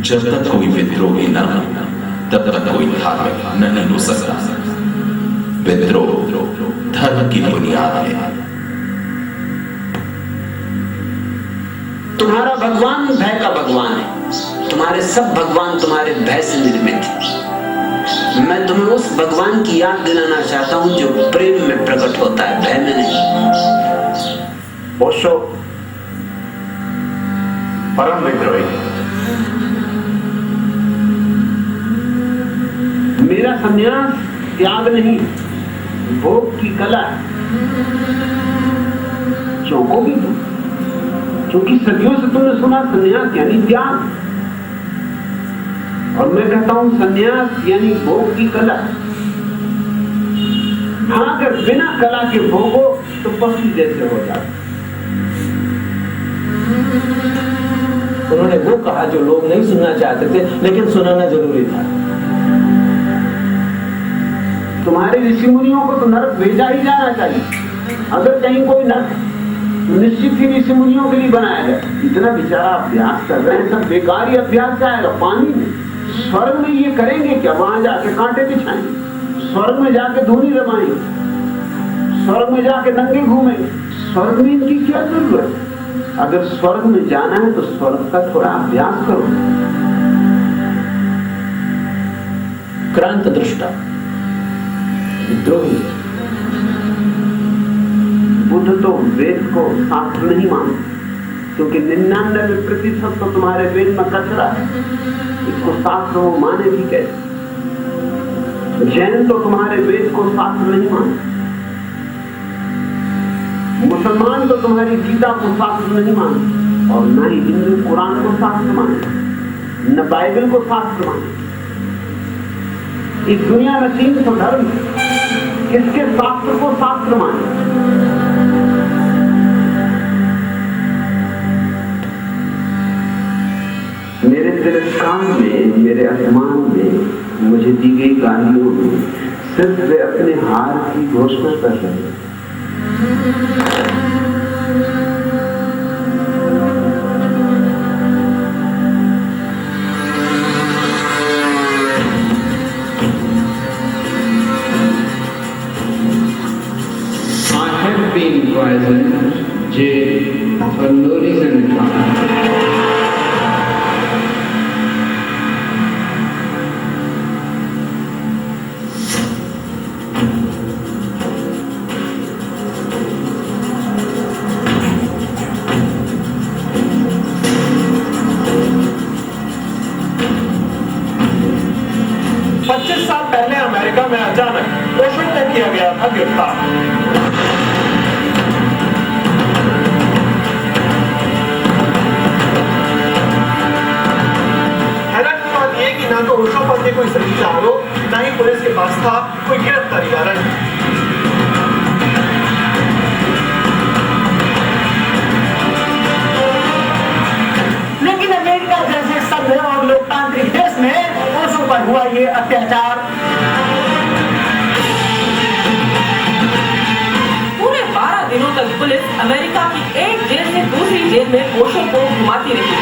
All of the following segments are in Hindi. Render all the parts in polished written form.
जब तक कोई विद्रोही न हो तब तक कोई धार्मिक नहीं हो सकता। विद्रोह धर्म की बुनियाद है। तुम्हारा भगवान भय का भगवान है। तुम्हारे सब भगवान तुम्हारे भय से निर्मित है। मैं तुम्हें उस भगवान की याद दिलाना चाहता हूं जो प्रेम में प्रकट होता है, भय में नहीं। ओशो परम विद्रोही। मेरा संन्यास त्याग नहीं, भोग की कला। चौंकोगी तुम, क्योंकि सदियों से तुमने सुना संन्यास यानी त्याग, और मैं कहता हूं संन्यास यानी भोग की कला। हाँ, अगर बिना कला के भोगो तो पक्षी जैसे हो जाते। उन्होंने वो कहा जो लोग नहीं सुनना चाहते थे, लेकिन सुनाना जरूरी था। तुम्हारे ऋषि मुनियों को तो नरक भेजा ही जाना चाहिए। अगर कहीं कोई नरक, निश्चित ही ऋषि मुनियों के लिए बनाया गया। इतना बेचारा अभ्यास कर रहे हैं, सब बेकार ही अभ्यास जाएगा पानी में। स्वर्ग में ये करेंगे क्या? वहां जाके कांटे बिछाएंगे, स्वर्ग में जाके धूनी रमाएंगे, स्वर्ग में जाके नंगे घूमेंगे। स्वर्ग में इनकी क्या जरूरत है? अगर स्वर्ग में जाना है तो स्वर्ग का थोड़ा अभ्यास करो। क्रांत दृष्टा विद्रोही। बुद्ध तो वेद को शास्त्र नहीं मानते, क्योंकि 99% तो तुम्हारे वेद में कचरा है। इसको शास्त्र वो माने भी कैसे? जैन तो तुम्हारे वेद को शास्त्र नहीं मानते, मुसलमान तो तुम्हारी गीता को शास्त्र नहीं मानते, और न ही हिंदू कुरान को शास्त्र मानते, न बाइबल को शास्त्र मानते। इस दुनिया में 300 धर्म, किसके शास्त्र को शास्त्र माने? मेरे तिरस्कार में, मेरे अपमान में, मुझे दी गई गालियों में सिर्फ वे अपने हार की घोषणा कर रहे हैं। I have been poisoned, jailed for no reason at all. America में अचानक ओशो को किया गया था गिरफ्तार। हैरान की बात यह कि ना तो ओशो पर थे कोई संगीन आरोप, ना ही पुलिस के पास था कोई गिरफ्तारी वारंट। लेकिन अमेरिका जैसे सभ्य और लोकतांत्रिक देश में ओशो पर हुआ ये अत्याचार। पूरे 12 दिनों तक पुलिस अमेरिका की एक जेल से दूसरी जेल में ओशो को घुमाती रही।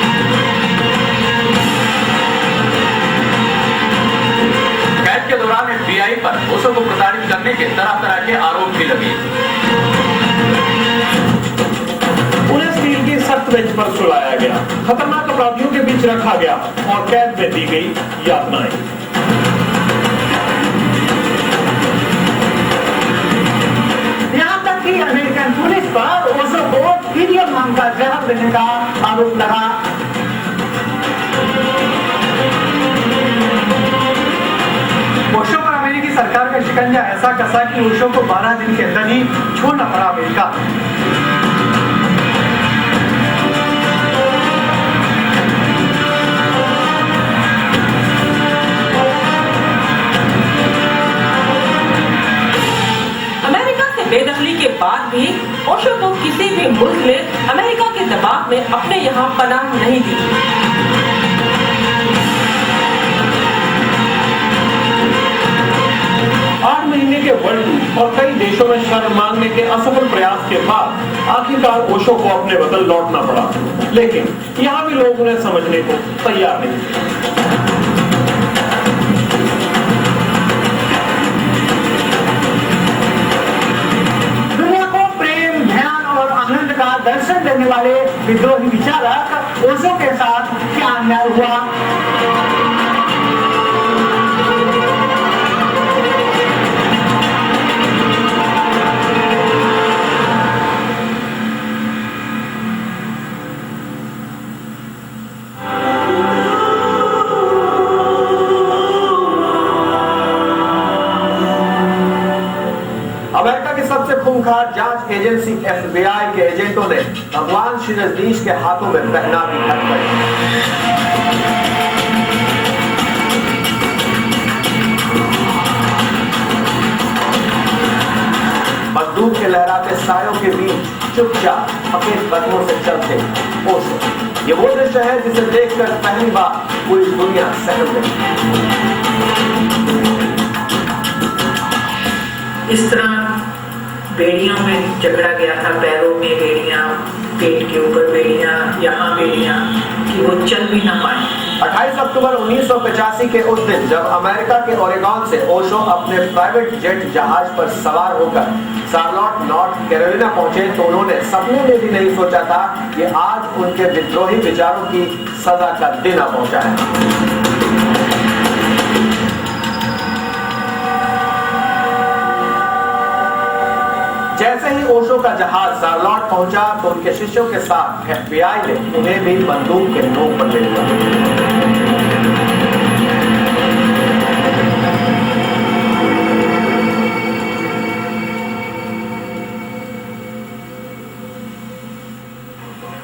कैद के दौरान FBI पर ओशो को प्रताड़ित करने के तरह तरह के आरोप भी लगे। उन्हें स्टील की सख्त बेंच पर सुलाया गया, खतरनाक अपराधियों के बीच रखा गया और कैद में दी गई यातनाएं। यहाँ तक कि अमेरिकन पुलिस पर ओशो को पीरियड नाम का जहर देने का आरोप लगा। ओशो पर अमेरिकी सरकार का शिकंजा ऐसा कसा कि ओशो को 12 दिन के अंदर ही छोड़ना पड़ा अमेरिका। बेदखली के बाद भी ओशो को किसी भी मुल्क ने अमेरिका के दबाव में अपने यहाँ पनाह नहीं दी। 8 महीने के वर्ल्ड और कई देशों में शरण मांगने के असफल प्रयास के बाद आखिरकार ओशो को अपने वतन लौटना पड़ा, लेकिन यहाँ भी लोग उन्हें समझने को तैयार नहीं थे। दुनिया को प्रेम, ध्यान और आनंद का दर्शन देने वाले विद्रोही विचारक ओशो के साथ क्या अन्याय हुआ? अमेरिका की सबसे खूंखार जांच एजेंसी FBI के एजेंटों ने भगवान श्री रजनीश के हाथों में पहना दी हथकड़ी। बंदूक के लहराते सायों के बीच चुपचाप अपने कदमों से चलते ओशो। ये वो दृश्य है जिसे देखकर पहली बार पूरी दुनिया सहम गई। इस तरह बेड़ियों में झगड़ा गया था, पैरों में बेड़ियां, पेट के ऊपर बेड़ियां, यहाँ बेड़ियां, कि वो चल भी ना पाए। 28 अक्टूबर 1985 के उस दिन जब अमेरिका के ओरेगॉन से ओशो अपने प्राइवेट जेट जहाज पर सवार होकर शार्लोट नॉर्थ कैरोलिना पहुंचे तो उन्होंने सपने में भी नहीं सोचा था कि आज उनके विद्रोही विचारों की सजा का दिन आ पहुंचा है। जैसे ही ओशो का जहाज शार्लोट पहुंचा तो उनके शिष्यों के साथ FBI ने उन्हें भी बंदूक के नोक पर ले लिया।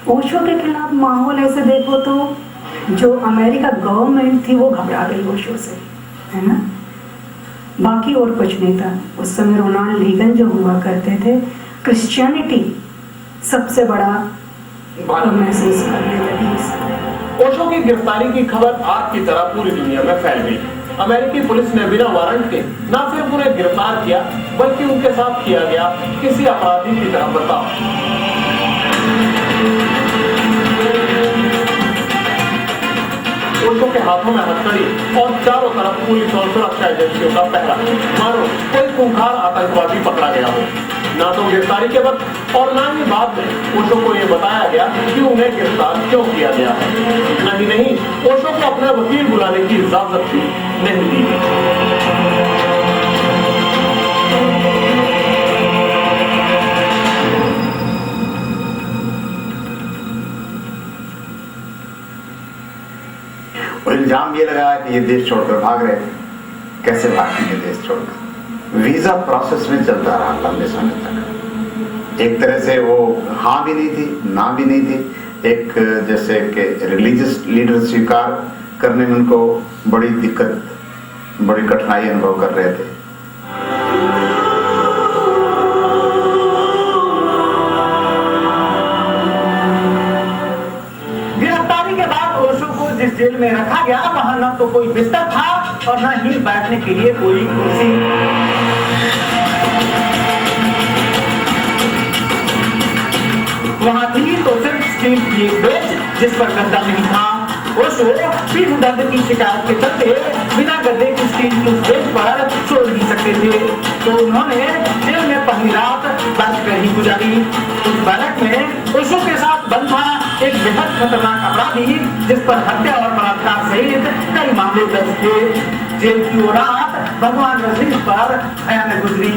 ओशो के खिलाफ माहौल ऐसे देखो तो जो अमेरिका गवर्नमेंट थी वो घबरा गई ओशो से, है ना। बाकी और कुछ नहीं था। उस समय रोनाल्ड रीगन जो हुआ करते थे, क्रिश्चियनिटी सबसे बड़ा महसूस करने लगी। ओशो की गिरफ्तारी की खबर आग की तरह पूरी दुनिया में फैल गई। अमेरिकी पुलिस ने बिना वारंट के न सिर्फ उन्हें गिरफ्तार किया बल्कि उनके साथ किया गया किसी अपराधी की तरह बर्ताव। ओशो के हाथों में हथकड़ी और चारों तरफ पुलिस और सुरक्षा एजेंसियों का पहरा, मानो कोई खूंखार आतंकवादी पकड़ा गया हो। ना तो गिरफ्तारी के वक्त और ना ही बाद में ओशो को यह बताया गया कि उन्हें गिरफ्तार क्यों किया गया है। इतना ही नहीं, ओशो को अपना वकील बुलाने की इजाजत भी नहीं दी गई। इल्जाम ये लगाया कि ये देश छोड़कर भाग रहे थे। कैसे भागेंगे देश छोड़कर? वीजा प्रोसेस में चलता रहा लंबे समय तक। एक तरह से वो हाँ भी नहीं थी, ना भी नहीं थी। एक जैसे कि रिलीजियस लीडर स्वीकार करने में उनको बड़ी दिक्कत, बड़ी कठिनाई अनुभव कर रहे थे। जिस जेल में रखा गया वहां न तो कोई बिस्तर था और न ही बैठने के लिए कोई कुर्सी। वहां थी तो सिर्फ स्टील की एक बेंच जिस पर गद्दा नहीं था। ओशो पीठ दर्द की शिकायत के चलते बिना गद्दे की स्टील की बेंच पर सो नहीं सकते थे, तो उन्होंने जेल में पहली रात बैठ कर ही गुजारी। उस बैरक में ओशो के साथ बंद था एक बेहद खतरनाक अपराधी जिस पर हत्या और बलात्कार सहित कई मामले दर्ज थे। जेल की वो रात भगवान रजनीश पर भयानक गुजरी।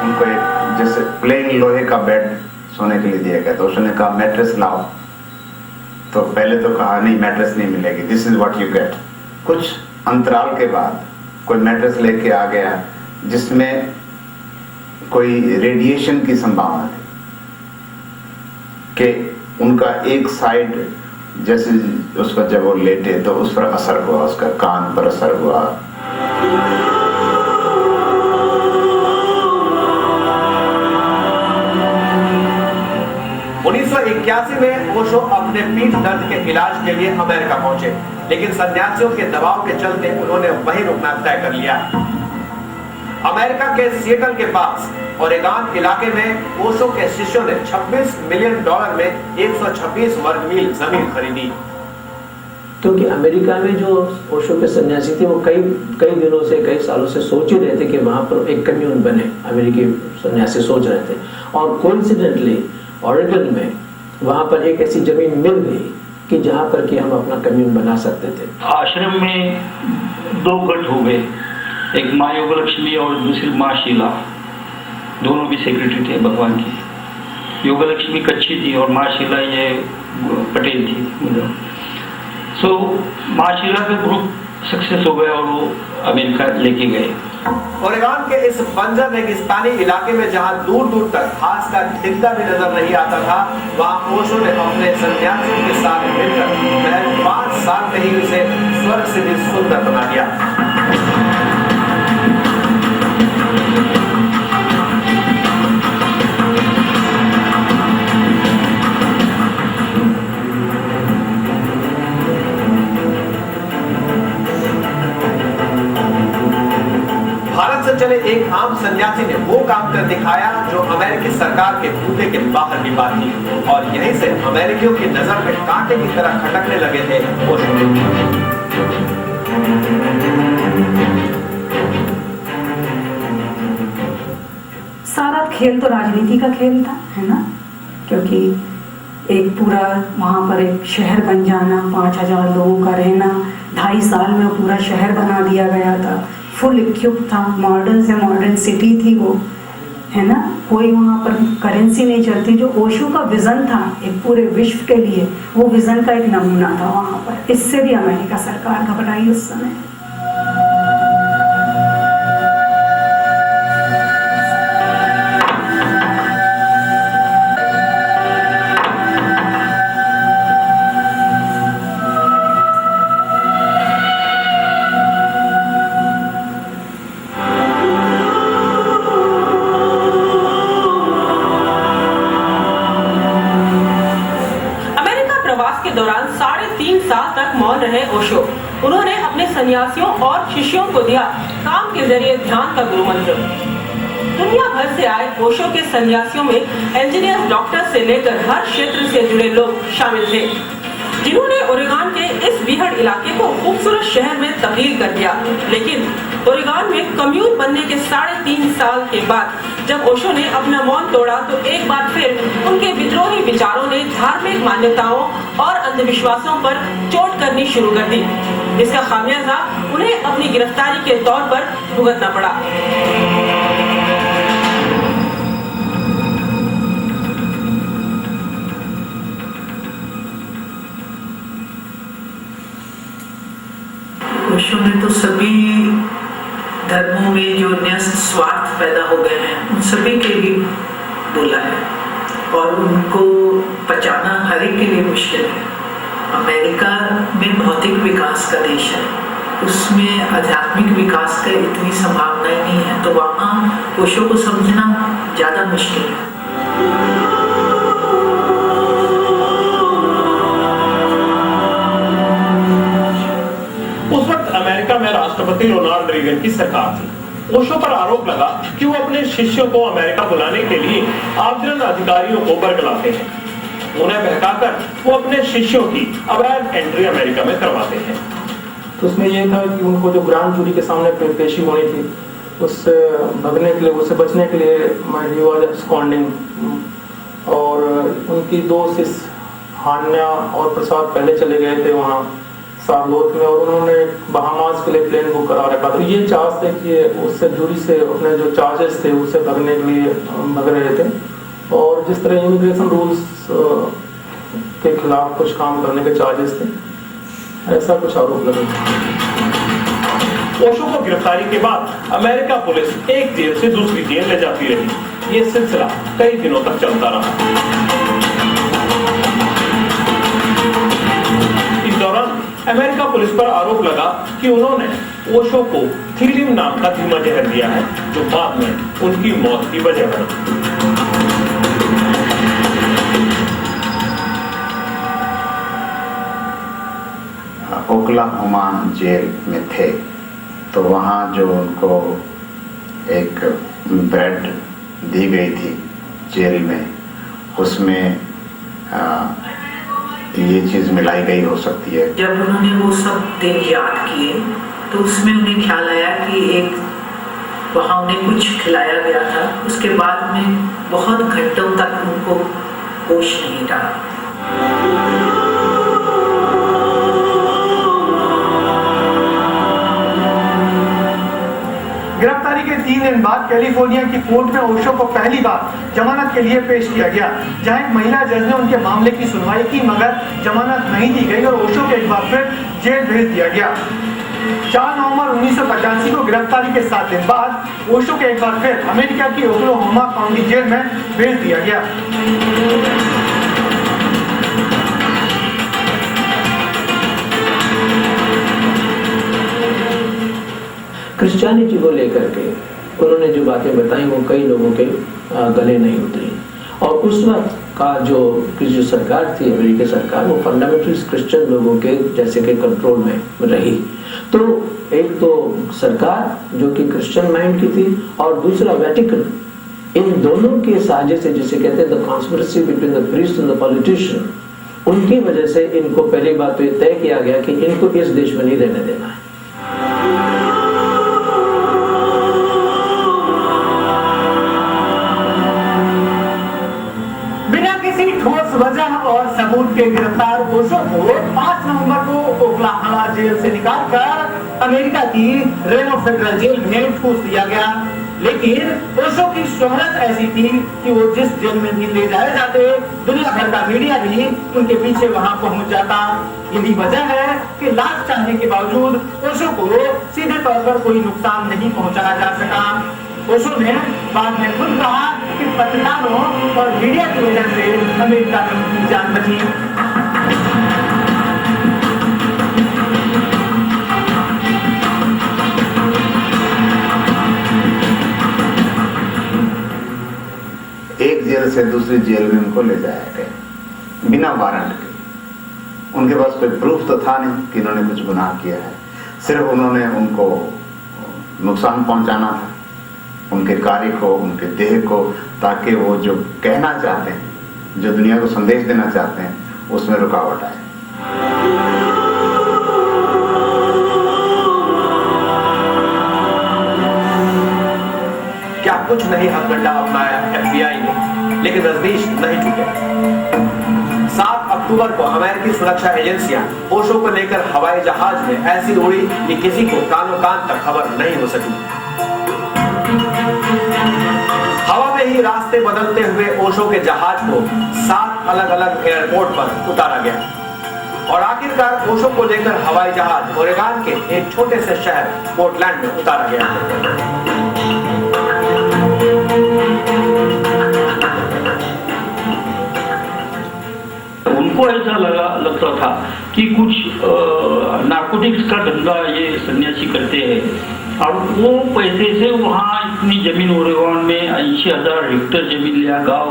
उनको एक जैसे प्लेन लोहे का बेड सोने के लिए दिया गया, तो उसने कहा मैट्रेस लाओ। तो पहले तो कहा नहीं, मैट्रेस नहीं मिलेगी, this is what you get. कुछ अंतराल के बाद कोई मैट्रेस लेके आ गया जिसमें कोई रेडिएशन की संभावना थी कि उनका एक साइड जैसे उस पर जब वो लेटे तो उस पर असर हुआ, उसका कान पर असर हुआ। 1981 में ओशो अपने पीठ दर्द के इलाज के लिए अमेरिका पहुंचे, लेकिन सन्यासियों के दबाव के चलते उन्होंने वहीं रुकना तय कर लिया। अमेरिका के सिएटल के पास ओरेगॉन इलाके में ओशो के शिष्यों ने $26 मिलियन में 126 वर्ग मील जमीन खरीदी। क्योंकि अमेरिका में जो ओशो के सन्यासी थे वो कई दिनों से, कई सालों से सोच ही रहे थे कि वहां पर एक कम्यून बने। अमेरिकी सन्यासी सोच रहे थे और कोइंसिडेंटली ओरेगन में वहां पर एक ऐसी जमीन मिल गई कि जहां पर कि हम अपना कम्यून बना सकते थे। आश्रम में 2 गट हो गए, एक माँ योगलक्ष्मी और दूसरी माँ शीला, दोनों भी सेक्रेटरी थे भगवान की। योगलक्ष्मी कच्ची थी और माँ शीला ये पटेल थी। सो माँ शीला का ग्रुप सक्सेस हो गया और वो अमेरिका लेके गए। ओरेगॉन के इस बंजर रेगिस्तानी इलाके में जहां दूर दूर तक घास का टिड्डा भी नजर नहीं आता था, वहां ओशो ने अपने सन्यासियों के साथ मिलकर महज 5 साल में ही उसे स्वर्ग से भी सुंदर बना दिया। भारत से चले एक आम सन्यासी ने वो काम कर दिखाया जो अमेरिकी सरकार के बूते के बाहर की बात थी, और यहीं से अमेरिकियों की नजर में कांटे की तरह खटकने लगे थे ओशो। सारा खेल तो राजनीति का खेल था, है ना, क्योंकि एक पूरा वहाँ पर एक शहर बन जाना, 5000 लोगों का रहना, 2.5 साल में पूरा शहर बना दिया गया था, फुल इक्विप था, मॉडर्न से मॉडर्न सिटी थी वो, है ना, कोई वहाँ पर करेंसी नहीं चलती। जो ओशो का विजन था एक पूरे विश्व के लिए, वो विजन का एक नमूना था वहाँ पर। इससे भी अमेरिका सरकार घबराई उस समय। दौरान 3.5 साल तक मौन रहे ओशो। उन्होंने अपने सन्यासियों और शिष्यों को दिया काम के जरिए ध्यान का गुरु मंत्र। दुनिया भर से आए ओशो के सन्यासियों में इंजीनियर, डॉक्टर से लेकर हर क्षेत्र से जुड़े लोग शामिल थे, जिन्होंने ओरेगॉन के इस बीहड़ इलाके को खूबसूरत शहर में तब्दील कर दिया। लेकिन ओरेगॉन में कम्यून बनने के 3.5 साल के बाद जब ओशो ने अपना मौन तोड़ा तो एक बार फिर उनके विद्रोही विचारों ने धार्मिक मान्यताओं और अंधविश्वासों पर चोट करनी शुरू कर दी। इसका खामियाजा उन्हें अपनी गिरफ्तारी के तौर पर भुगतना पड़ा। ओशो ने तो सभी धर्मों में जो न्यस्त स्वार्थ पैदा हो गए हैं उन सभी के लिए बोला है, और उनको पचाना हर एक के लिए मुश्किल है। अमेरिका में भौतिक विकास का देश है, उसमें आध्यात्मिक विकास का इतनी संभावना ही नहीं है, तो वहाँ ओशो को समझना ज़्यादा मुश्किल है। उस वक्त अमेरिका में राष्ट्रपति रोनाल्ड रीगन की सरकार थी। ओशो पर आरोप लगा कि वो अपने शिष्यों को अमेरिका बुलाने के लिए आबदरन अधिकारियों को बरगलाते हैं। उन्हें बहकाकर वो अपने शिष्यों की अवैध एंट्री अमेरिका में करवाते हैं। तो उसमें यह था कि उनको जो ग्रांड जूरी के सामने पेशी होनी थी, उससे भगने के लिए, उससे बचने के लिए ही वाज एब्सकॉन्डिंग, और उनकी 2 शिष्य हान्या और प्रसाद पहले चले गए थे वहाँ सारलोत में, और उन्होंने बहामास के लिए प्लेन बुक करा रखा था। ये चार्ज थे कि उससे जूरी से अपने जो चार्जेस थे उससे भगने के लिए भग रहे थे, और जिस तरह इमिग्रेशन रूल्स के खिलाफ कुछ काम करने के चार्जेस थे, ऐसा कुछ आरोप लगे। ओशो को गिरफ्तारी के बाद अमेरिका पुलिस एक जेल से दूसरी जेल ले जाती रही। ये सिलसिला कई दिनों तक चलता रहा। इस दौरान अमेरिका पुलिस पर आरोप लगा कि उन्होंने ओशो को थीलियम नाम का धीमा जहर दिया है, जो बाद में उनकी मौत की वजह बना। ओक्लाहोमा जेल में थे, तो वहाँ जो उनको एक ब्रेड दी गई थी जेल में, उसमें ये चीज मिलाई गई हो सकती है। जब उन्होंने वो सब दिन याद किए तो उसमें उन्हें ख्याल आया कि एक वहाँ उन्हें कुछ खिलाया गया था, उसके बाद में बहुत घंटों तक उनको होश नहीं रहा। गिरफ्तारी के 3 दिन बाद कैलिफोर्निया की कोर्ट में ओशो को पहली बार जमानत के लिए पेश किया गया, जहां एक महिला जज ने उनके मामले की सुनवाई की, मगर जमानत नहीं दी गई और ओशो को एक बार फिर जेल भेज दिया गया। 4 नवंबर 1985 को गिरफ्तारी के 7 दिन बाद ओशो को एक बार फिर अमेरिका की ओक्लाहोमा काउंटी जेल में भेज दिया गया। क्रिश्चियनिटी को लेकर के उन्होंने जो बातें बताई वो कई लोगों के गले नहीं उतरी, और उस वक्त का जो सरकार थी, अमेरिकी सरकार, वो फंडामेंटलिस्ट क्रिश्चियन लोगों के जैसे के कंट्रोल में रही। तो एक तो सरकार जो कि क्रिश्चियन माइंड की थी, और दूसरा वेटिकन, इन दोनों के साजिश से, जिसे कहते हैं the conspiracy between the priest and the politician, उनकी वजह से इनको पहली बात तो तय किया गया कि इनको इस देश में नहीं रहने देना है। ठोस वजह और सबूत के गिरफ्तार ओशो को 5 नवंबर को ओक्लाहोमा जेल से निकालकर अमेरिका की रेनो फेडरल जेल में ठूस दिया गया। लेकिन ओशो की शोहरत ऐसी थी कि वो जिस जेल में भी ले जाए जाते, दुनिया भर का मीडिया भी उनके पीछे वहां पहुंच जाता। यही वजह है कि लाख चाहने के बावजूद ओशो को सीधे तौर पर कोई नुकसान नहीं पहुंचाया जा सका। ओशो ने बाद में खुद कहा कि पत्रकारों और मीडिया की वजह से अमेरिका में उनकी जान बची। एक जेल से दूसरी जेल में उनको ले जाया गया बिना वारंट के। उनके पास कोई प्रूफ तो था नहीं कि इन्होंने कुछ गुनाह किया है, सिर्फ उन्होंने उनको नुकसान पहुंचाना था, उनके कार्य को, उनके देह को, ताकि वो जो कहना चाहते हैं, जो दुनिया को संदेश देना चाहते हैं, उसमें रुकावट आए। क्या कुछ नहीं हथकंडा अपनाया FBI ने, लेकिन रजनीश नहीं टूटे। 7 अक्टूबर को अमेरिकी सुरक्षा एजेंसियां ओशो को लेकर हवाई जहाज में ऐसी उड़ी कि किसी को कानों कान तक खबर नहीं हो सकी। हवा में ही रास्ते बदलते हुए ओशो के जहाज को 7 अलग अलग एयरपोर्ट पर उतारा गया, और आखिरकार ओशो को लेकर हवाई जहाज ओरेगन के एक छोटे से शहर पोर्टलैंड में उतारा गया। उनको ऐसा लगता था कि कुछ नार्कोटिक्स का धंधा ये सन्यासी करते हैं, और वो पैसे से वहाँ इतनी जमीन ओरेगन में 80,000 हेक्टेयर जमीन लिया, गांव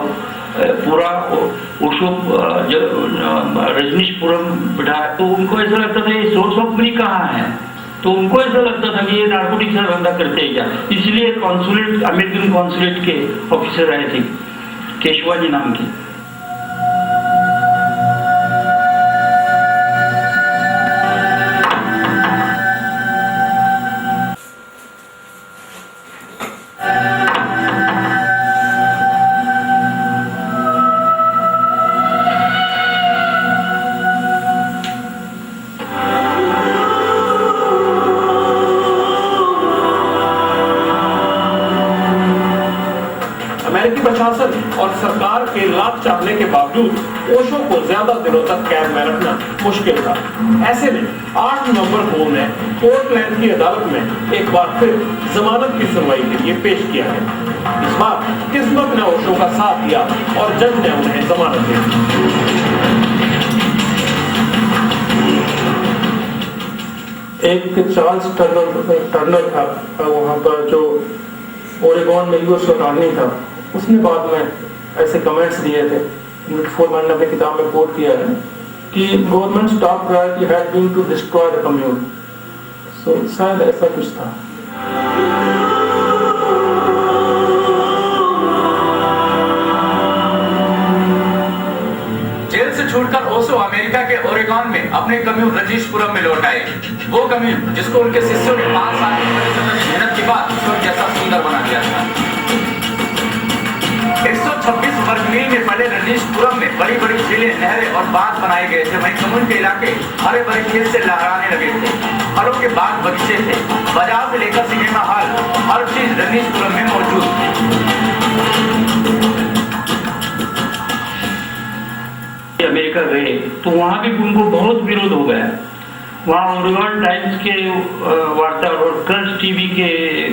पूरा ओशो रजनीशपुरम बिठाया। तो उनको ऐसा लगता था ये सोर्स ऑफ मनी कहाँ है, तो उनको ऐसा लगता था कि ये नार्कोटिक्स का धंधा करते हैं क्या। इसलिए कॉन्सुलेट, अमेरिकन कॉन्सुलेट के ऑफिसर आए थे, केशवाजी नाम की। प्रशासन और सरकार के लाभ चाहने के बावजूद ओशो को ज्यादा दिनों तक कैद में रखना मुश्किल था। ऐसे में 8 नवंबर को उन्हें पोर्टलैंड की अदालत में एक बार फिर जमानत की सुनवाई के लिए पेश किया गया। इस बार किस्मत ने ओशो का साथ दिया और जज ने उन्हें जमानत दे दी। एक चार्ल्स टर्नर था वहाँ पर, जो ओरेगन में यूएस अटॉर्नी था, उसने बाद में ऐसे कमेंट्स दिए थे, फोरमैन ने अपनी किताब में कोट किया है कि government top priority had been to destroy the commune. So शायद ऐसा कुछ था। छूटकर ओशो अमेरिका के ओरेगॉन में अपने कम्यून रजनीशपुरम में लौट आए। वो कम्यून जिसको उनके शिष्यों ने 5 साल की मेहनत के बाद स्वर्ग जैसा सुंदर बना दिया था। 126 वर्ग मील में फैले रजनीशपुरम में बड़ी बड़ी झीलें, नहरें और बांध बनाए गए थे। वहीं कम्यून के इलाके हरे भरे खेत से लहराने लगे थे। फलों के बाग बगीचे थे। बाजार से लेकर सिनेमा हॉल, हर चीज रजनीशपुरम में मौजूद थी। अमेरिका गए तो वहां भी उनको बहुत विरोध हो गया। वहाँ ओरेगॉन टाइम्स के वार्ता और क्रंच टीवी के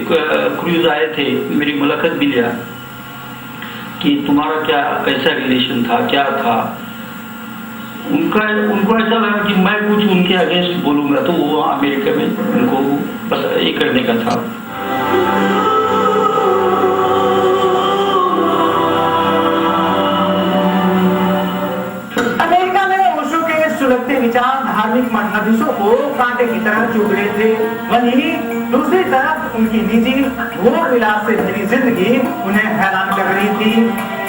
क्रूज आए थे, मेरी मुलाकात भी लिया कि तुम्हारा क्या कैसा रिलेशन था, क्या था। उनको ऐसा लगा कि मैं कुछ उनके अगेंस्ट बोलूंगा तो वो अमेरिका में उनको बस ये करने का था। सुलगते विचार धार्मिक मठाधीशों को कांटे की तरह चुभ रहे थे। वहीं दूसरी तरफ उनकी निजी भोग विलास से भरी जिंदगी उन्हें हैरान कर रही थी।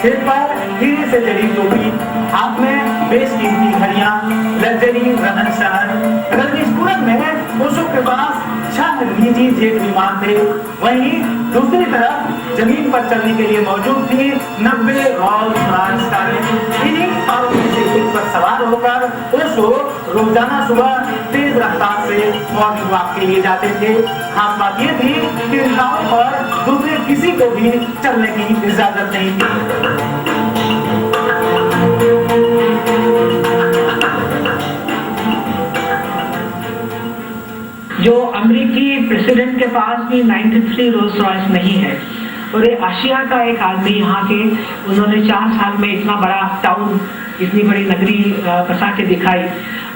सिर पर हीरे से जड़ी टोपी, हाथ में बेशकीमती घड़ियां, लग्जरी रहन सहन। रजनीशपुरम में ओशो के पास 6 निजी जेट विमान थे। वहीं दूसरी तरफ जमीन पर चलने के लिए मौजूद थी 90 रोल्स रॉयस कारें। इन्हीं कारों में से एक पर सवार होकर ओशो रोजाना सुबह तेज रफ्तार से मॉर्निंग वॉक के लिए जाते थे। खास बात यह थी कि इन राहों पर दूसरे किसी को भी चलने की इजाजत नहीं थी। जो अमेरिकी प्रेसिडेंट के पास भी 93 रोल्स रॉयस नहीं है और ये आशिया का एक आदमी यहाँ के, उन्होंने 4 साल में इतना बड़ा टाउन, इतनी बड़ी नगरी बसा के दिखाई।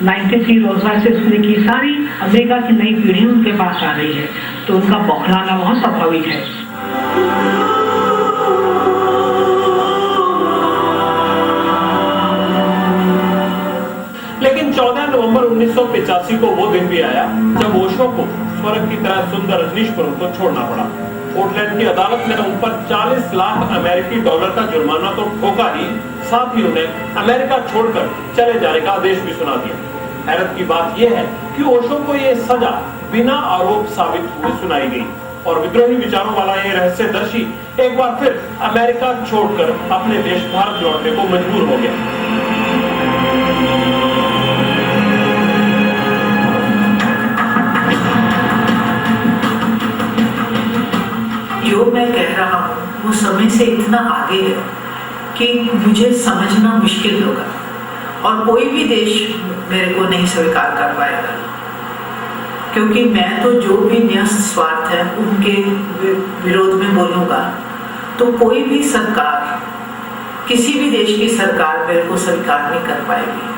93 रोल्स रॉयस उसने की। सारी अमेरिका की नई पीढ़ी उनके पास आ रही है तो उनका बौखलाना बहुत स्वाभाविक है। लेकिन 14 नवंबर 1985 को वो दिन भी आया जब ओशो को स्वर्ग की तरह सुंदर रजनीशपुरम को छोड़ना पड़ा। पोर्टलैंड की अदालत ने उन पर 40 लाख अमेरिकी डॉलर का जुर्माना तो ठोका ही, साथ ही उन्हें अमेरिका छोड़कर चले जाने का आदेश भी सुना दिया। हैरत की बात यह है कि ओशो को यह सजा बिना आरोप साबित हुए सुनाई गई और विद्रोही विचारों वाला यह रहस्यदर्शी एक बार फिर अमेरिका छोड़कर अपने देश भारत लौटने को मजबूर हो गया। जो मैं कह रहा हूँ वो समय से इतना आगे है कि मुझे समझना मुश्किल होगा और कोई भी देश मेरे को नहीं स्वीकार कर पाएगा, क्योंकि मैं तो जो भी न्यस्त स्वार्थ है उनके विरोध में बोलूँगा तो कोई भी सरकार, किसी भी देश की सरकार मेरे को स्वीकार नहीं कर पाएगी।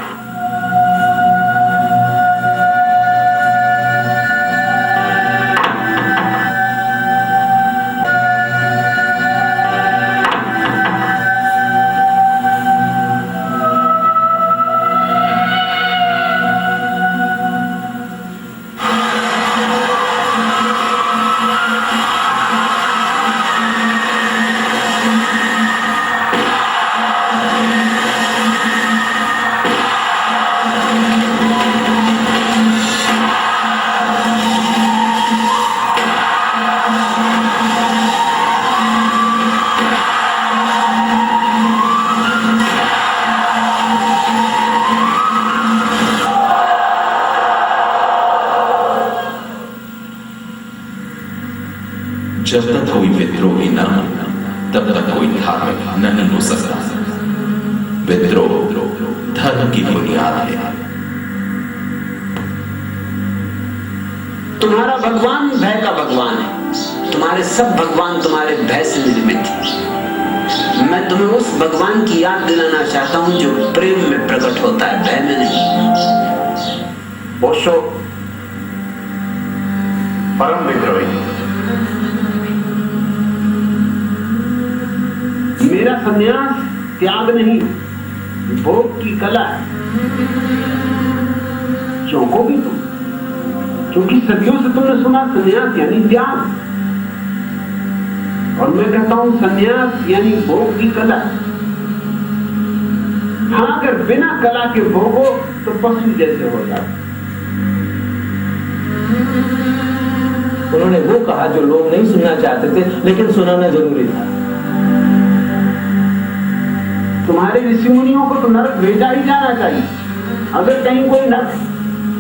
जब तक कोई विद्रोही न हो तब तक कोई धार्मिक नहीं हो सकता। विद्रोह धर्म की बुनियाद है। तुम्हारा भगवान भय का भगवान है। तुम्हारे सब भगवान तुम्हारे भय से निर्मित हैं। मैं तुम्हें उस भगवान की याद दिलाना चाहता हूं जो प्रेम में प्रकट होता है, भय में नहीं। ओशो परम विद्रोही। मेरा संन्यास त्याग नहीं, भोग की कला है। चौंकोगी तुम, क्योंकि सदियों से तुमने सुना संन्यास यानी त्याग, और मैं कहता हूं संन्यास यानी भोग की कला। हाँ, अगर बिना कला के भोगो तो पशु जैसे हो जाते। उन्होंने वो कहा जो लोग नहीं सुनना चाहते थे, लेकिन सुनाना जरूरी था। तुम्हारे ऋषि मुनियों को तो नरक भेजा ही जाना चाहिए। अगर कहीं कोई नरक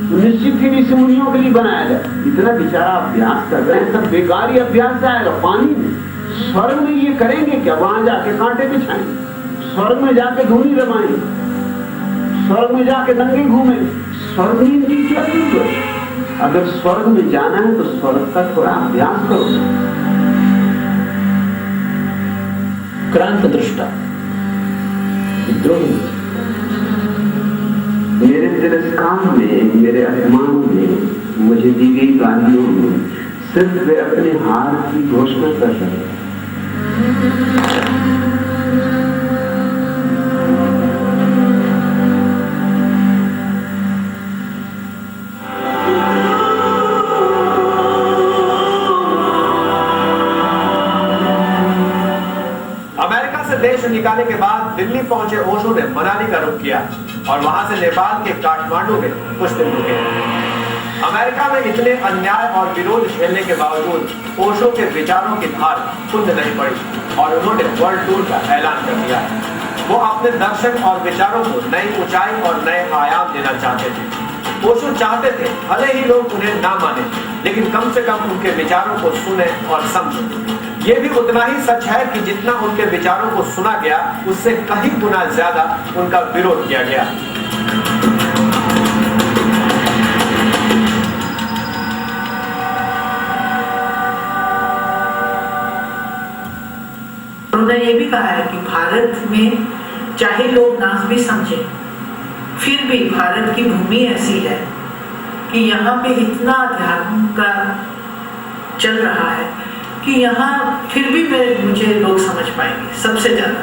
तो निश्चित ही ऋषि मुनियों के लिए बनाया जाए। इतना बेचारा अभ्यास कर रहे हैं, सब बेकार ही अभ्यास जाएगा पानी में। स्वर्ग में ये करेंगे क्या? वहां जाके कांटे बिछाएंगे, स्वर्ग में जाके धूनी रमाएंगे, स्वर्ग में जाके दंगे घूमेंगे। स्वर्ग में इनकी क्या जरूरत है? अगर स्वर्ग में जाना है तो स्वर्ग का थोड़ा अभ्यास करो। क्रांत दृष्टा द्रोही मेरे तिरस्कार में, मेरे अपमान में, मुझे दी गई गालियों में सिर्फ वे अपने हार की घोषणा कर रहे हैं। अमेरिका से देश निकालने के बाद दिल्ली पहुंचे ओशो ने मनाली का रुख किया और वहां से नेपाल के काठमांडू में कुछ दिन रुके। अमेरिका में इतने अन्याय और विरोध झेलने के बावजूद ओशो के विचारों की धार कुंद नहीं पड़ी और उन्होंने वर्ल्ड टूर का ऐलान कर दिया। वो अपने दर्शन और विचारों को नई ऊंचाई और नए आयाम देना चाहते थे। ओशो चाहते थे भले ही लोग उन्हें ना माने, लेकिन कम से कम उनके विचारों को सुने और समझे। ये भी उतना ही सच है कि जितना उनके विचारों को सुना गया, उससे कहीं गुना ज्यादा उनका विरोध किया गया। उन्होंने ये भी कहा है कि भारत में चाहे लोग ना भी समझे, फिर भी भारत की भूमि ऐसी है कि यहाँ पे इतना अध्यात्म का चल रहा है कि यहाँ फिर भी मुझे लोग समझ पाएंगे सबसे ज्यादा।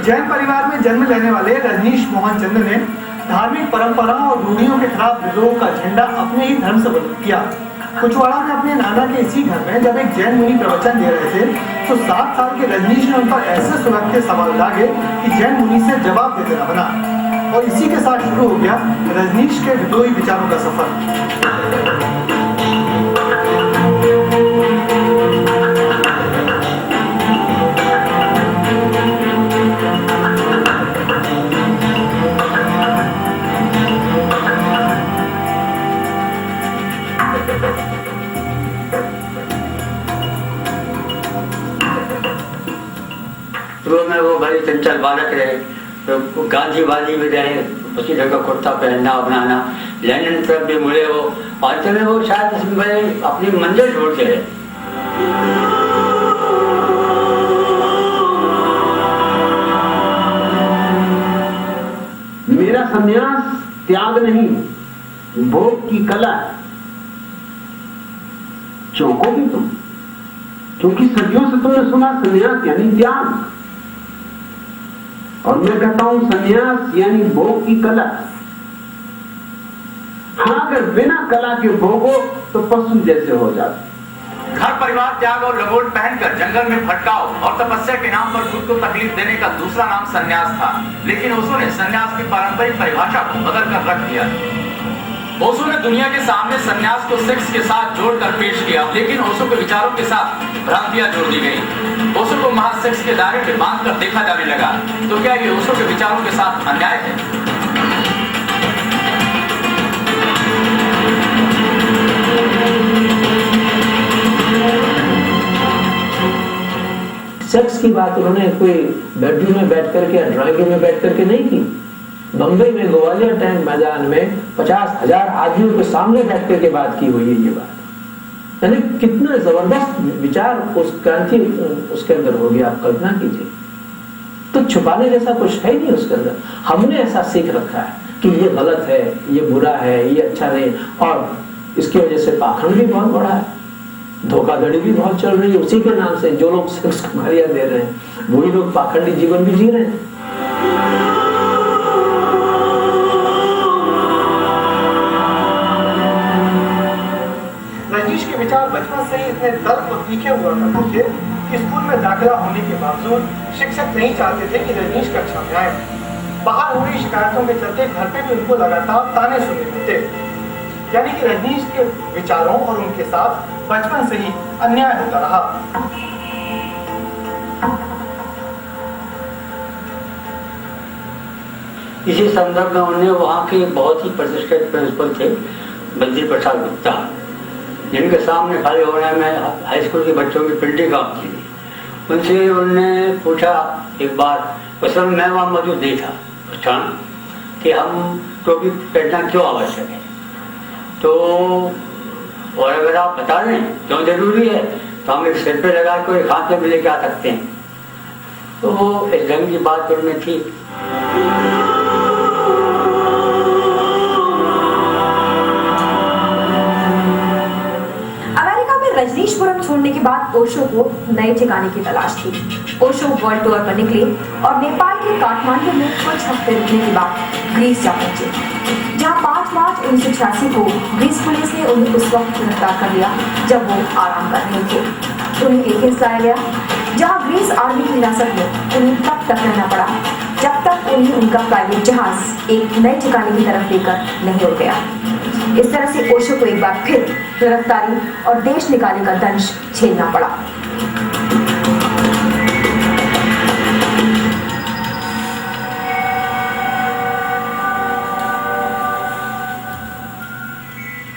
जैन परिवार में जन्म लेने वाले रजनीश मोहन चंद्र ने धार्मिक परंपराओं और रूढ़ियों के खिलाफ विद्रोह का झंडा अपने ही धर्म से बुलंद किया। कुचवाड़ा में अपने नाना के इसी घर में जब एक जैन मुनि प्रवचन दे रहे थे तो 7 साल के रजनीश ने उन पर ऐसे सुलगते सवाल दागे कि जैन मुनि से जवाब दे देना बना और इसी के साथ शुरू हो गया रजनीश के विद्रोही विचारों का सफर। में वो बड़े चंचल बालक रहे, तो गांधीवादी भी रहे, उसी ढंग का कुर्ता पहनना अपनाना, लेनिन तरफ भी मुड़े वो, अंत में वो शायद इसमें अपनी मंजिल ढूंढते रहे। मेरा संन्यास त्याग नहीं, भोग की कला। चौंकोगे तुम, क्योंकि सदियों से तुमने सुना संन्यास यानी त्याग, और मैं कहता हूं संन्यास यानी भोग की कला। हाँ, अगर बिना कला के भोगो तो पशु जैसे हो जाते। घर परिवार त्याग और लंगोट पहनकर जंगल में भटकाव और तपस्या के नाम पर खुद को तकलीफ देने का दूसरा नाम संन्यास था, लेकिन ओशो ने संन्यास की पारंपरिक परिभाषा को बदल कर रख दिया। ओशो ने दुनिया के सामने संन्यास को सेक्स के साथ जोड़कर पेश किया, लेकिन ओशो के विचारों के साथ भ्रांतियां जोड़ दी गई। ओशो को महज सेक्स के दायरे में बांधकर देखा जाने लगा। तो क्या ये ओशो के विचारों के साथ अन्याय है? सेक्स की बात उन्होंने कोई बेडरूम में बैठ करके या ड्राइंग रूम में बैठ करके नहीं की। बम्बई में ग्वालियर टैंक मैदान में 50,000 आदमियों के सामने बैठ करके बात की हुई है ये बात। यानी कितना जबरदस्त विचार उस क्रांति उसके अंदर हो गया, आप कल्पना कीजिए। तो छुपाने जैसा कुछ है ही नहीं उसके अंदर। हमने ऐसा सीख रखा है कि ये गलत है, ये बुरा है, ये अच्छा नहीं, और इसकी वजह से पाखंड भी बहुत बड़ा है, धोखाधड़ी भी बहुत चल रही है। उसी के नाम से जो लोग सेक्स को गालियां दे रहे हैं वही लोग पाखंडी जीवन भी जी रहे हैं। रजनीश के विचार बचपन से ही इतने दर्द और तीखे हुआ करते थे कि स्कूल में दाखिला होने के बावजूद शिक्षक नहीं चाहते थे कि रजनीश कक्षा में आए। बाहर हो रही शिकायतों के चलते घर पे भी उनको लगातार ताने सुनने पड़ते। यानी कि रजनीश के विचारों और उनके साथ बचपन से ही अन्याय होता रहा। इसी संदर्भ में उन्हें वहाँ के बहुत ही प्रतिष्ठित प्रिंसिपल थे बद्री प्रसाद गुप्ता, जिनके सामने खड़े होने में हाई स्कूल के बच्चों की पिल्टी कांपती थी। उनसे उन्होंने पूछा एक बार, उस समय मैं वहाँ मौजूद नहीं था, पूछा कि हम टोपी पहनना क्यों आवश्यक है, तो और अगर आप बता दें क्यों जरूरी है तो हम एक सिर पे लगा के एक हाथ में भी लेके आ सकते हैं। तो वो इस ढंग की बात उनमें थी। रजनीशपुरम छोड़ने के बाद ओशो को नए ठिकाने की तलाश थी। ओशो वर्ल्ड टूर पर निकले और नेपाल के काठमांडू में कुछ हफ्ते रुकने के बाद ग्रीस जा पहुंचे, जहां 5 मार्च 1986 को ग्रीस पुलिस ने उन्हें उस वक्त गिरफ्तार कर लिया जब वो आराम कर रहे थे। उन्हें एथेंस लाया गया, जहां ग्रीस आर्मी की हिरासत में उन्हें तब तक रहना पड़ा जब तक उन्हें उनका प्राइवेट जहाज एक नए ठिकाने की तरफ लेकर नहीं उड़ गया। इस तरह से ओशो को एक बार फिर गिरफ्तारी और देश निकाले का दंश झेलना पड़ा।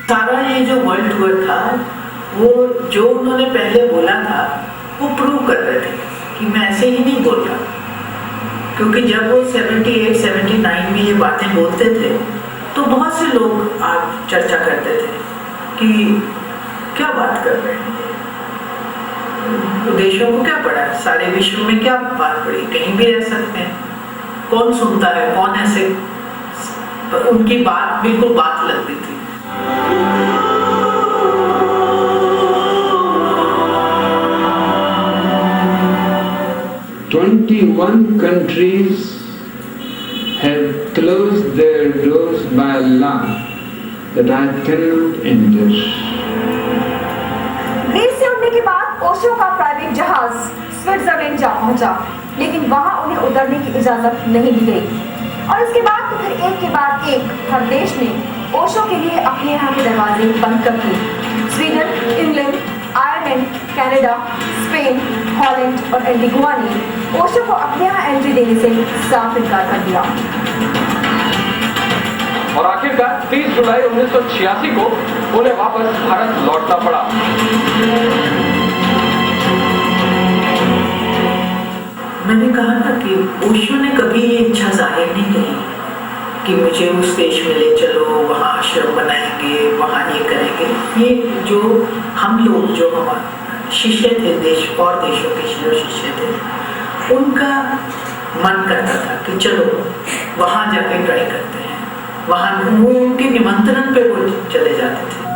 सारा ये जो वर्ल्ड टूर था, वो जो उन्होंने पहले बोला था वो प्रूव कर रहे थे कि मैं ऐसे ही नहीं बोल रहा, क्योंकि जब वो 78-79 में ये बातें बोलते थे तो बहुत से लोग आज चर्चा करते थे कि क्या बात कर रहे हैं, देशों को क्या पड़ा, सारे विश्व में क्या बात पड़ी, कहीं भी रह सकते हैं, कौन सुनता है, कौन ऐसे, उनकी बात बिल्कुल बात लगती थी। "21 countries have closed their doors by law that I cannot enter." Greece से उड़ने के बाद ओशो का प्राइवेट जहाज स्विट्जरलैंड जा पहुंचा, लेकिन वहां उन्हें उतरने की इजाजत नहीं दी गई। और इसके बाद तो फिर एक के बाद एक हर देश ने ओशो के लिए अपने यहाँ के दरवाजे बंद कर दिए। Sweden, England, Ireland, Canada, Spain, Holland और एंटीगुआ ने ओशो को अपने यहाँ एंट्री देने से साफ इनकार कर दिया। और आखिरकार 30 जुलाई 1986 को उन्हें वापस भारत लौटना पड़ा। मैंने कहा था कि ओशो ने कभी ये इच्छा जाहिर नहीं की कि मुझे उस देश में ले चलो, वहाँ आश्रम बनाएंगे, वहाँ ये करेंगे। ये जो हम लोग जो हमारे शिष्य थे, देश और देशों के जो शिष्य थे, उनका मन करता था कि चलो वहाँ जाके ट्राई करते हैं। वहाँ वो उनके निमंत्रण पे वो चले जाते थे।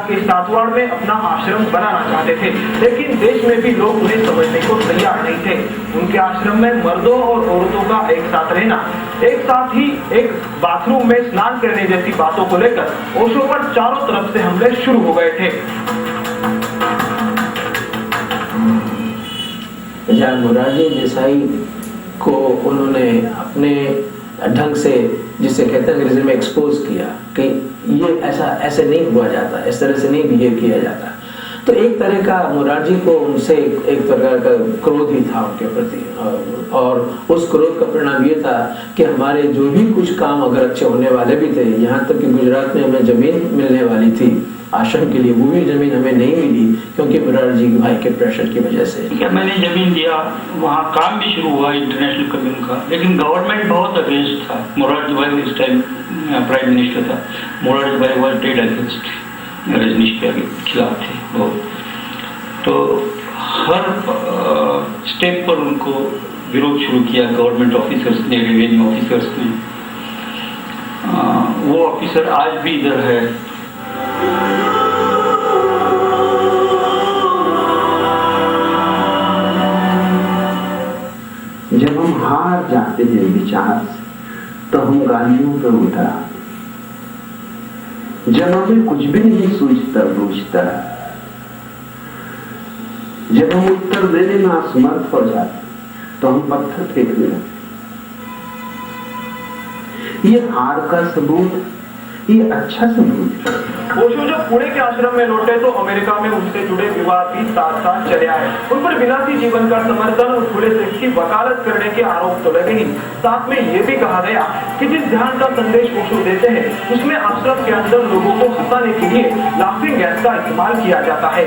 के सातवाड़ में अपना आश्रम बनाना चाहते थे, लेकिन देश में भी लोग उन्हें समझने को तैयार नहीं थे। उनके आश्रम में मर्दों और औरतों का एक साथ रहना, एक साथ ही एक बाथरूम में स्नान करने जैसी बातों को लेकर ओशो पर चारों तरफ से हमले शुरू हो गए थे। जहाँ मोरारजी देसाई को उन्होंने अपने ढंग से, जिसे कहते हैं अंग्रेजी में, एक्सपोज किया कि ये ऐसे नहीं हुआ जाता, इस तरह से नहीं बिहेव किया जाता, तो एक तरह का मोरारजी को उनसे एक प्रकार का क्रोध ही था उनके प्रति। और उस क्रोध का परिणाम ये था कि हमारे जो भी कुछ काम अगर अच्छे होने वाले भी थे, यहाँ तक कि गुजरात में हमें जमीन मिलने वाली थी आश्रम के लिए, वो भी जमीन हमें नहीं मिली क्योंकि मोरारजी भाई के प्रेशर की वजह से। ठीक है, मैंने जमीन दिया, वहाँ काम भी शुरू हुआ इंटरनेशनल कम्युनिटी का, लेकिन गवर्नमेंट बहुत अगेंस्ट था। मोरारजी भाई इस टाइम प्राइम मिनिस्टर था। मोरारजी भाई वॉज डेड अगेंस्ट, रजनीश के खिलाफ थे बहुत। तो हर स्टेप पर उनको विरोध शुरू किया गवर्नमेंट ऑफिसर्स ने, रेवेन्यू ऑफिसर्स ने। वो ऑफिसर आज भी इधर है। जब हम हार जाते हैं विचार से तो हम गालियों पे उतर आते। जब हमें कुछ भी नहीं सूझता बूझता, जब हम उत्तर देने में असमर्थ हो जाते तो हम पत्थर फेंकने लगते। ये हार का सबूत, ये अच्छा सबूत है। ओशो जब पुणे के आश्रम में लौटे तो अमेरिका में उनसे जुड़े विवाद भी साथ साथ चले आए। उन पर विलासी जीवन का समर्थन और खुले सेक्स की वकालत करने के आरोप तो लगे ही, साथ में ये भी कहा गया कि जिस ध्यान का संदेश ओशो देते हैं उसमें आश्रम के अंदर लोगों को हंसाने के लिए लाफिंग गैस का इस्तेमाल किया जाता है।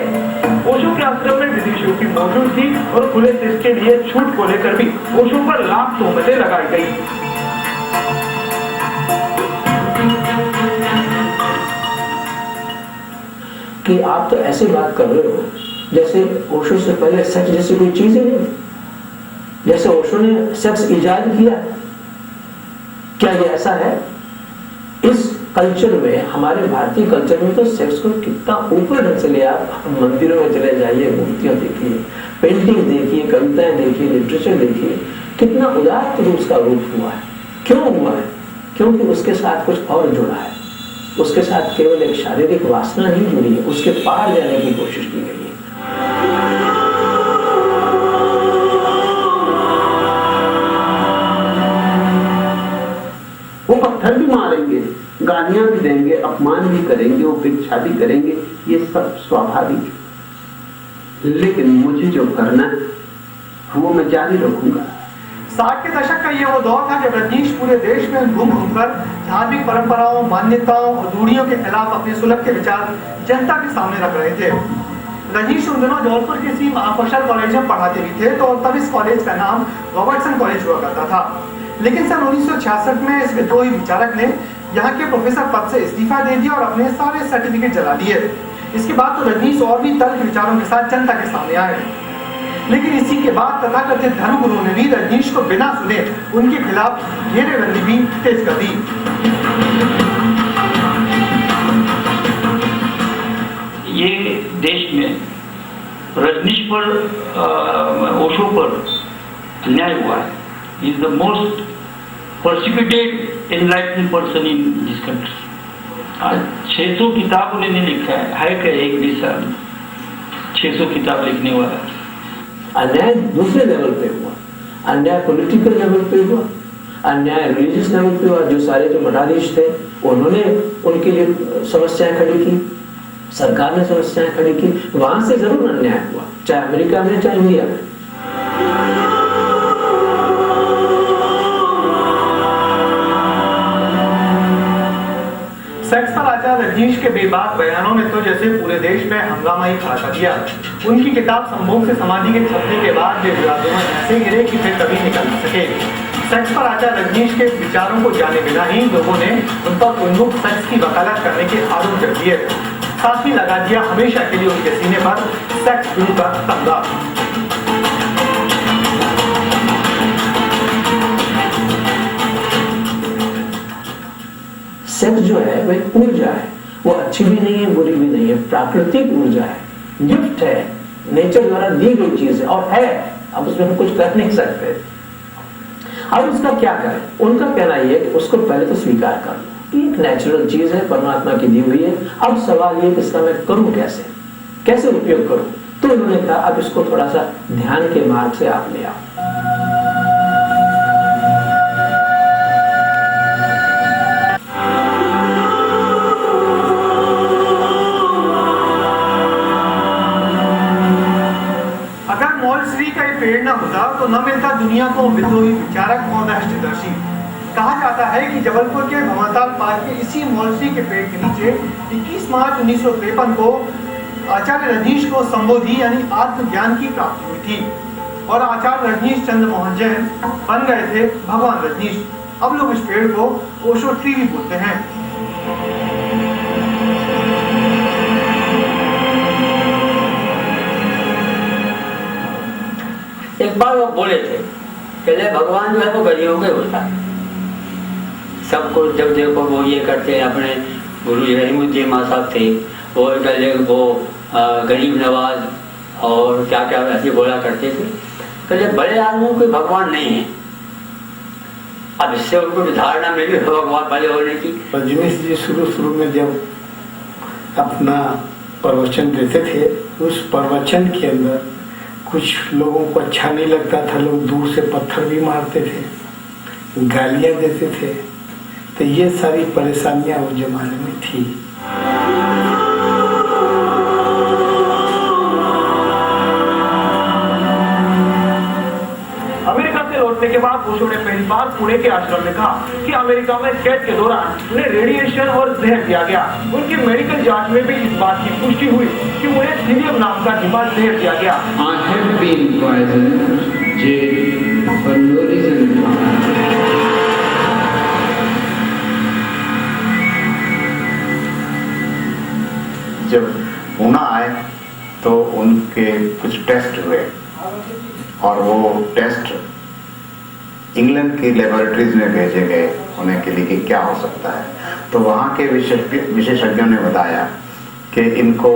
ओशो के आश्रम में विदेशियों की मौजूद थी और खुले सेक्स के लिए छूट को लेकर भी ओशो पर लाख तोहमतें लगाई गई। कि आप तो ऐसे बात कर रहे हो जैसे ओशो से पहले सेक्स जैसी कोई चीज ही नहीं, जैसे ओशो ने सेक्स इजाद किया। क्या ये ऐसा है? इस कल्चर में, हमारे भारतीय कल्चर में तो सेक्स को कितना ऊपर ढंग से लिया। आप मंदिरों में चले जाइए, मूर्तियां देखिए, पेंटिंग देखिए, कविताएं देखिए, लिटरेचर देखिए, कितना उदात्त रूप का रूप हुआ है। क्यों हुआ है? क्योंकि उसके साथ कुछ और जुड़ा है। उसके साथ केवल एक शारीरिक वासना नहीं जुड़ी है, उसके पार जाने की कोशिश की गई है। वो पत्थर भी मारेंगे, गालियां भी देंगे, अपमान भी करेंगे, उपेक्षा भी करेंगे, ये सब स्वाभाविक है। लेकिन मुझे जो करना है वो मैं जारी रखूंगा। 60 के दशक का ये वो दौर था जब रजनीश पूरे देश में घूम घूमकर धार्मिक परंपराओं, मान्यताओं और रूढ़ियों के खिलाफ अपने सुलभ के विचार जनता के सामने रख रहे थे। रजनीश उन दिनों जौनपुर के किसी महाकौशल कॉलेज में पढ़ाते भी थे, तो तब इस कॉलेज का नाम रॉबर्टसन कॉलेज हुआ करता था। लेकिन सन 1966 में इस विद्रोही विचारक ने यहाँ के प्रोफेसर पद से इस्तीफा दे दिया और अपने सारे सर्टिफिकेट जला दिए। इसके बाद तो रजनीश और भी तल्ख विचारों के साथ जनता के सामने आए। लेकिन इसी के बाद तथाकथित धर्मगुरुओं ने भी रजनीश को बिना सुने उनके खिलाफ घेरेबंदी भी तेज कर दी। ये देश में रजनीश पर, ओशो पर अन्याय हुआ है। He is the most persecuted enlightened person in this country. आज 600 किताब उन्होंने लिखा है क्या एक भी साल 600 किताब लिखने वाला। अन्याय दूसरे लेवल पे हुआ, अन्याय पॉलिटिकल लेवल पे हुआ, अन्याय रिलीजियस लेवल पे हुआ। जो सारे जो मठाधीश थे उन्होंने उनके लिए समस्याएं खड़ी की, सरकार ने समस्याएं खड़ी की, वहां से जरूर अन्याय हुआ, चाहे अमेरिका में चाहे इंडिया में। सेक्स पर आचार्य रजनीश के बेबाक बयानों ने तो जैसे पूरे देश में हंगामा ही खड़ा कर दिया। उनकी किताब संभोग से समाधि के छपने के बाद वे विवादों में ऐसे गिरे कि फिर कभी निकल न सके। सेक्स पर आचार्य रजनीश के विचारों को जाने बिना ही लोगों ने उन पर उन्मुख सेक्स की वकालत करने के आरोप कर दिए। साथ ही लगा दिया हमेशा के लिए उनके सीने पर सेक्स गुरु का तमगा। सेक्स जो है वह ऊर्जा है, वो अच्छी भी नहीं है, बुरी भी नहीं है, प्राकृतिक ऊर्जा है, गिफ्ट है, नेचर द्वारा दी गई चीज है और है। अब उसमें हम कुछ कर नहीं सकते। अब उसका क्या करें? उनका कहना यह है कि उसको पहले तो स्वीकार कर लो, एक नेचुरल चीज है, परमात्मा की दी हुई है। अब सवाल ये कि इसका मैं करूं कैसे, कैसे उपयोग करूं? तो उन्होंने कहा अब इसको थोड़ा सा ध्यान के मार्ग से आप ले आओ। पेड़ न होता तो न मिलता दुनिया को विद्रोही विचारक और राष्ट्रदर्शी। कहा जाता है कि जबलपुर के भंवरताल पार्क के इसी मौलसी के पेड़ के नीचे 21 मार्च 1953 को आचार्य रजनीश को संबोधि यानी आत्मज्ञान की प्राप्ति हुई थी और आचार्य रजनीश चंद्र मोहन जैन बन गए थे भगवान रजनीश। अब लोग इस पेड़ को ओशो ट्री भी बोलते हैं। एक बार वो बोले थे कहले भगवान जो है वो गरीबों का होता है। सबको जब देखो वो ये करते, अपने गुरु रहीमुद्दीन माँ साहब थे, वो कहले वो गरीब नवाज और क्या क्या ऐसे बोला करते थे। कहले बड़े आदमियों कोई भगवान नहीं है। अब इससे उनको धारणा मिली भगवान वाले होने की। रजनीश जी शुरू में जब अपना प्रवचन देते थे, उस प्रवचन के अंदर कुछ लोगों को अच्छा नहीं लगता था, लोग दूर से पत्थर भी मारते थे, गालियां देते थे। तो ये सारी परेशानियां उस जमाने में थी। अमेरिका से लौटने के बाद ओशो ने पहली बार पुणे के आश्रम में कहा कि अमेरिका में कैद के दौरान उन्हें रेडिएशन और जहर दिया गया। उनकी मेडिकल जांच में भी इस बात की पुष्टि हुई कि उन्हें सीलियम नाम का धीमा जहर दिया गया। I have been poisoned, jailed for no reason. जब पूना आए तो उनके कुछ टेस्ट हुए और वो टेस्ट इंग्लैंड की लेबोरेटरीज में भेजे गए होने के लिए कि क्या हो सकता है। तो वहाँ के विशेषज्ञों ने बताया कि इनको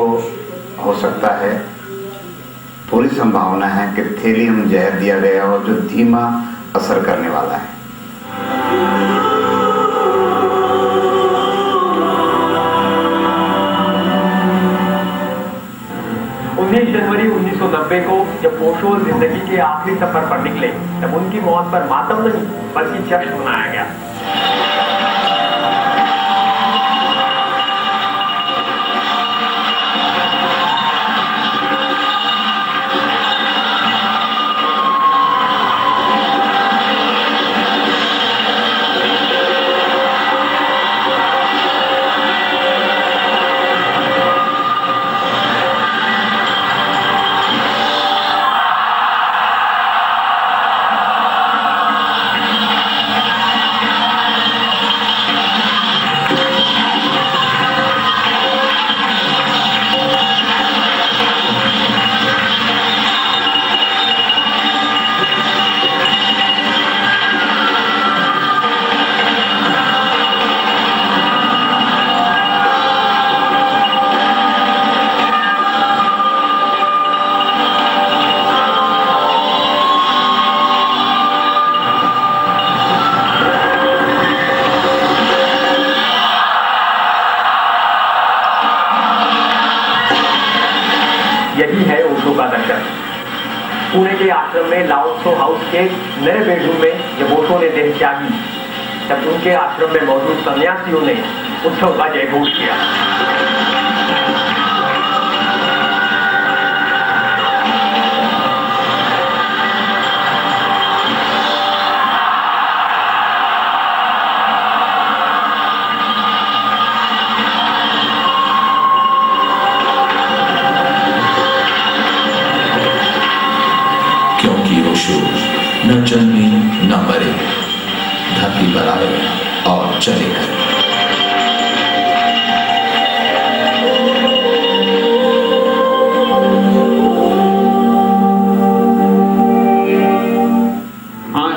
हो सकता है, पूरी संभावना है कि थैलियम जहर दिया गया हो जो धीमा असर करने वाला है। 19 जनवरी 1990 को जब ओशो जिंदगी के आखिरी सफर पर निकले, तब उनकी मौत पर मातम नहीं बल्कि जश्न मनाया गया। यही है ओशो का दर्शन। पुणे के आश्रम में लाओ त्सो हाउस के नए बेडरूम में जब ओशो ने देह त्यागी, तब उनके आश्रम में मौजूद सन्यासियों ने उत्सव का जयघोष किया। न जन्मे न मरे, धरती पर आए और चले गए।